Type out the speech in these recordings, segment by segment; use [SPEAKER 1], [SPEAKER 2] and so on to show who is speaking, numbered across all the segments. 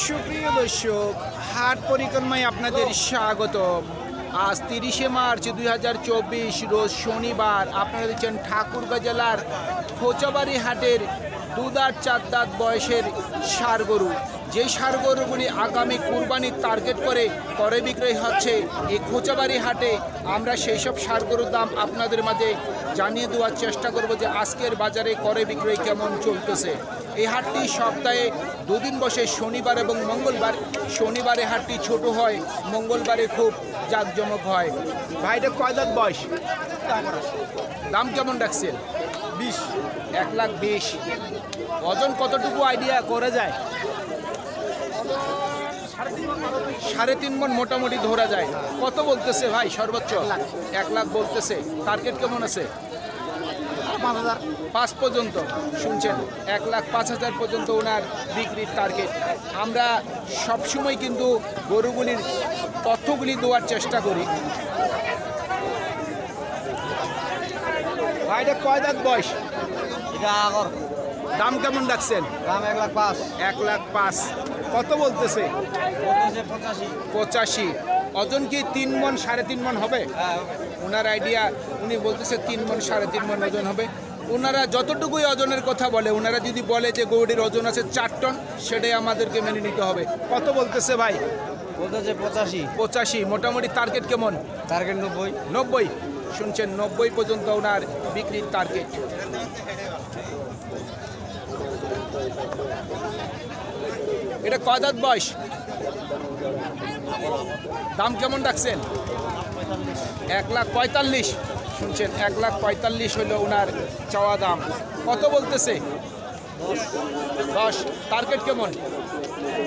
[SPEAKER 1] সুপ্রিয় দর্শক, হাট পরিক্রমায় আপনাদের স্বাগতম। আজ 30শে মার্চ 2024 রোজ শনিবার। আপনারা দেখছেন ঠাকুরগাঁ জেলার খোঁচাবাড়ি হাটের দুদাঁত চার দাঁত বয়সের ষাঁড় গরু। যে ষাঁড় গরুগুলি আগামী কুরবানির টার্গেট করে ক্রয় বিক্রয় হচ্ছে এই খোঁচাবাড়ি হাটে, আমরা সেই সব ষাঁড় গরুর দাম আপনাদের মাঝে জানিয়ে দেওয়ার চেষ্টা করব যে আজকের বাজারে ক্রয় বিক্রয় কেমন চলতেছে। এই হাটটি সপ্তাহে দুদিন বসে, শনিবার এবং মঙ্গলবার। শনিবারে হাটটি ছোট হয়, মঙ্গলবারে খুব জাঁকজমক হয়। ভাইটা কয় দাঁত বয়স? দাম কেমন রাখছেন? 1,20,000। ওজন কতটুকু আইডিয়া করা যায়? 3.5 মণ মোটামুটি ধরা যায়। কত বলতেছে ভাই সর্বোচ্চ? 1 লাখ বলতেছে। টার্গেট কেমন আছে? 5 পর্যন্ত শুনছেন। 1,05,000 পর্যন্ত ওনার বিক্রির টার্গেট। আমরা সবসময় কিন্তু গরুগুলির তথ্যগুলি দেওয়ার চেষ্টা করি। ভাইটা কয় দাঁত বয়স? দাম কেমন রাখছেন?
[SPEAKER 2] দাম 1,05,000।
[SPEAKER 1] 1,05,000। কত বলতেছে? 85। ওজন কি 3 মণ 3.5 মণ হবে? ওনার আইডিয়া, উনি বলতেছে 3 মণ 3.5 মণ ওজন হবে। ওনারা যতটুকুই ওজনের কথা বলে, ওনারা যদি বলে যে গরুটির ওজন আছে 4 টন, সেটাই আমাদেরকে মেনে নিতে হবে। কত বলতেছে ভাই?
[SPEAKER 2] বলতেছে 85।
[SPEAKER 1] মোটামুটি টার্গেট কেমন?
[SPEAKER 2] টার্গেট 90।
[SPEAKER 1] 90 শুনছেন। 90 পর্যন্ত ওনার বিক্রির টার্গেট। এটা কয় দাঁত বয়স? দাম কেমন রাখছেন? 1,45,000 শুনছেন। 1,45,000 হলো ওনার চাওয়া দাম। কত বলতেছে? 10। টার্গেট কেমন?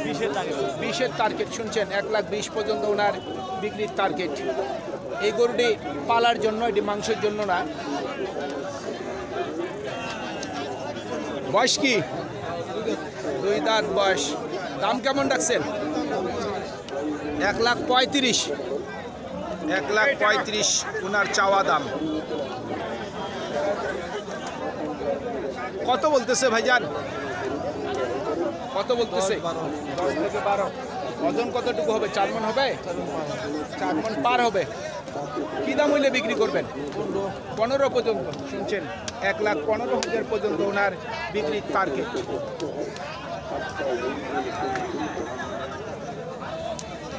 [SPEAKER 1] 20-এর টার্গেট শুনছেন। 1,20,000 পর্যন্ত ওনার বিক্রির টার্গেট। এই গরুটি পালার জন্য, এটি মাংসের জন্য না। বয়স কি? 2 দাঁত বয়স। দাম কেমন রাখছেন? 1,35,000। 1,35,000 ওনার চাওয়া দাম। কত বলতেছে ভাইজান? কত বলতেছে? 10 থেকে 12। ওজন কতটুকু হবে? 4 মণ হবে? 4 মণ পার হবে। কি দাম হইলে বিক্রি করবেন? 15 পর্যন্ত শুনছেন। 1,15,000 পর্যন্ত ওনার বিক্রির টার্গেট।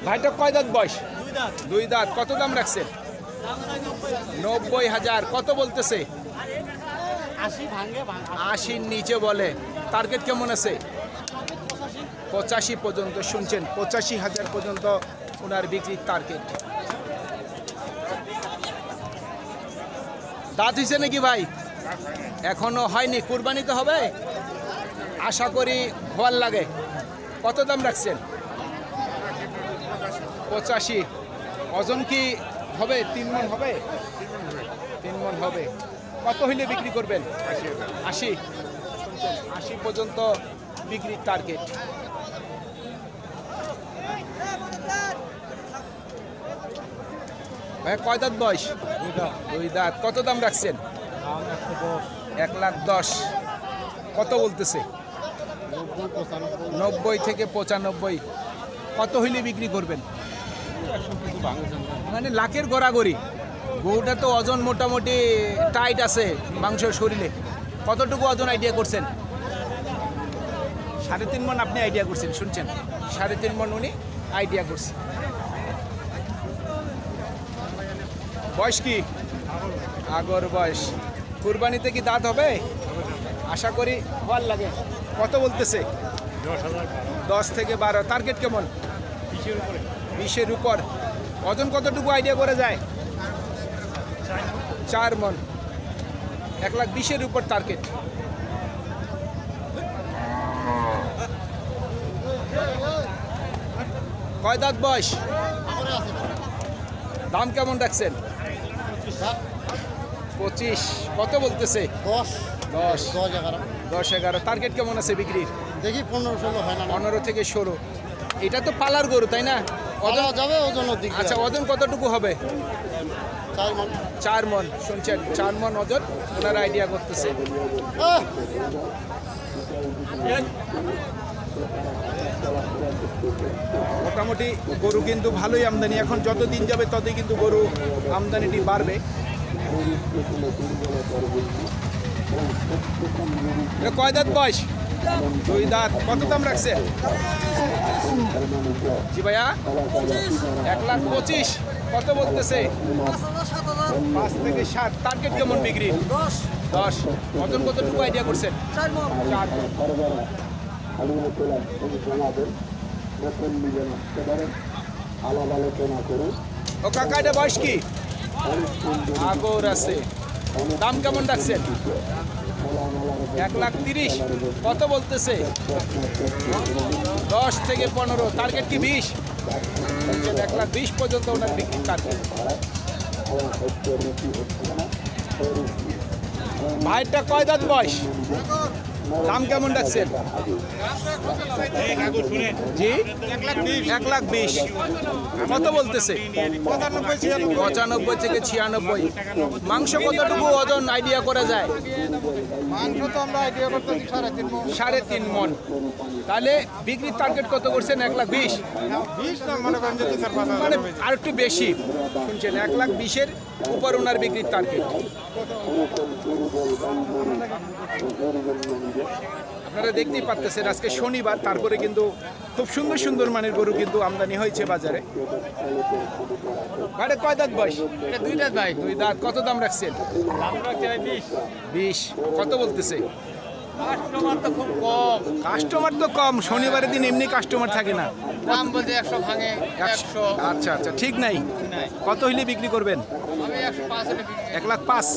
[SPEAKER 1] ভাইটা কয় দাঁত বয়স? 2 দাঁত। কত দাম রাখছেন? 90,000। কত বলতেছে? 80 নিচে বলে। টার্গেট কেমন আছে? 85 পর্যন্ত শুনছেন। 85,000 পর্যন্ত ওনার বিক্রির টার্গেট। দাঁত হয়েছে নাকি ভাই? এখনো হয়নি। কুরবানিতে হবে আশা করি। হওয়ার লাগে। কত দাম রাখছেন? 85। ওজন কি হবে? 3 মণ হবে? 3 মণ হবে। কত হইলে বিক্রি করবেন? 80। 80 পর্যন্ত বিক্রির টার্গেট। ভাই কয় দাঁত বয়স? 2 দাঁত। কত দাম রাখছেন? 1,10,000। কত বলতেছে? 90 থেকে 95। কত হইলে বিক্রি করবেন? মানে লাখের গড়াগড়ি। গরুটা তো ওজন মোটামুটি টাইট আছে মাংসের শরীরে। কতটুকু ওজন আইডিয়া করছেন? 3.5 মণ আপনি আইডিয়া করছেন শুনছেন। 3.5 মণ উনি আইডিয়া করছেন। বয়স কি? আগর বয়স। কুরবানিতে কি দাঁত হবে? আশা করি হওয়ার লাগে। কত বলতেছে? 10 থেকে 12। টার্গেট কেমন? 20-এর উপর। ওজন কতটুকু আইডিয়া করে যায়? 4 মণ। 1,20,000 উপর টার্গেট। কয় দাঁত বয়স? দাম কেমন রাখছেন? 25। কত বলতেছে? 10-11। টার্গেট কেমন আছে বিক্রির?
[SPEAKER 2] দেখি 15-16 হয় না।
[SPEAKER 1] 15 থেকে 16। এটা তো পালার গরু তাই না?
[SPEAKER 2] ওজন যাবে, ওজন দিক।
[SPEAKER 1] আচ্ছা, ওজন কতটুকু হবে?
[SPEAKER 2] 4 মণ।
[SPEAKER 1] 4 মণ শুনছেন। 4 মণ ওজন ওনারা আইডিয়া করতেছে। মোটামুটি গরু কিন্তু ভালোই আমদানি, এখন যত দিন যাবে ততই কিন্তু গরু আমদানিটি বাড়বে। এটা কয় দাঁত বয়স? 2 দাঁত। কত দাম রাখছে? জি ভাইয়া 1,25,000। কত বলতেছে? 5 থেকে 7। টার্গেট কেমন বিক্রি? 10। ওজন কতটুকু আইডিয়া করছেন? 4 মণ। ও কাকা এটা বয়স কি? আগর আছে। দাম কেমন রাখছেন? 1,30,000। কত বলতেছে? 10 থেকে 15। টার্গেট কি 20? 1,20,000 পর্যন্ত ওনার বিক্রি টার্গেট। ভাইটা কয় দাঁত বয়স? দাম কেমন রাখছেন? জি 1,20,000। কত বলতেছে? 95 থেকে 96। মাংস কতটুকু ওজন আইডিয়া করা যায়?
[SPEAKER 2] মাংস তো আমরা আইডিয়া করতেছি
[SPEAKER 1] 3.5 মণ। তাহলে বিক্রির টার্গেট কত করছেন? 1,20,000।
[SPEAKER 2] 20 না মনে করেন যে 4-5
[SPEAKER 1] মানে আর একটু বেশি শুনছেন, 1,20,000-এর উপর ওনার বিক্রির টার্গেট। আপনারা দেখতেই পাচ্ছেন আজকে শনিবার, তারপরে কিন্তু খুব সুন্দর সুন্দর মানের গরু কিন্তু আমদানি হয়েছে বাজারে। ভাইটা কয় দাঁত বয়স?
[SPEAKER 2] এটা 2 দাঁত ভাই।
[SPEAKER 1] 2 দাঁত। কত দাম রাখছেন?
[SPEAKER 2] দাম রাখছে
[SPEAKER 1] 20। কত বলতেছে?
[SPEAKER 2] কাস্টমার তো খুব কম।
[SPEAKER 1] কাস্টমার তো কম, শনিবারের দিন এমনি কাস্টমার থাকে না।
[SPEAKER 2] দাম বলতে 100 ভাঙে 100।
[SPEAKER 1] আচ্ছা আচ্ছা, ঠিক নাই। কত হইলে বিক্রি করবেন?
[SPEAKER 2] আমি 105 এর বিক্রি।
[SPEAKER 1] 1,05,000।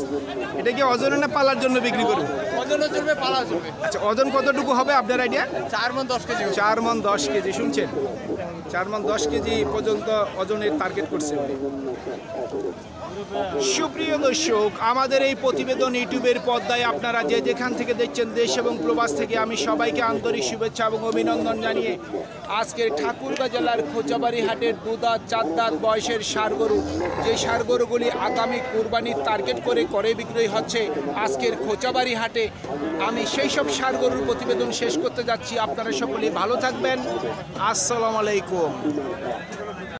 [SPEAKER 1] এটা কি ওজনে না পালার জন্য বিক্রি করবেন?
[SPEAKER 2] ওজনও চলবে, পালা চলবে।
[SPEAKER 1] আচ্ছা, ওজন কতটুকু হবে আপনার আইডিয়া?
[SPEAKER 2] 4 মণ 10 কেজি।
[SPEAKER 1] 4 মণ 10 কেজি। শুনছেন, 4 মণ 10 কেজি পর্যন্ত ওজনের টার্গেট করছে। সুপ্রিয় দর্শক, আমাদের এই প্রতিবেদন ইউটিউবের পর্দায় আপনারা যে যেখান থেকে দেখছেন, দেশ এবং প্রবাস থেকে, আমি সবাইকে আন্তরিক শুভেচ্ছা এবং অভিনন্দন জানিয়ে আজকের ঠাকুরগাঁ জেলার খোঁচাবাড়ি হাটের 2 দাঁত 4 দাঁত বয়সের ষাঁড় গরু, যে ষাঁড় গরুগুলি আগামী কুরবানির টার্গেট করে বিক্রয় হচ্ছে আজকের খোঁচাবাড়ি হাটে, আমি সেই সব ষাঁড় গরুর প্রতিবেদন শেষ করতে যাচ্ছি। আপনারা সকলেই ভালো থাকবেন। আসসালামু আলাইকুম।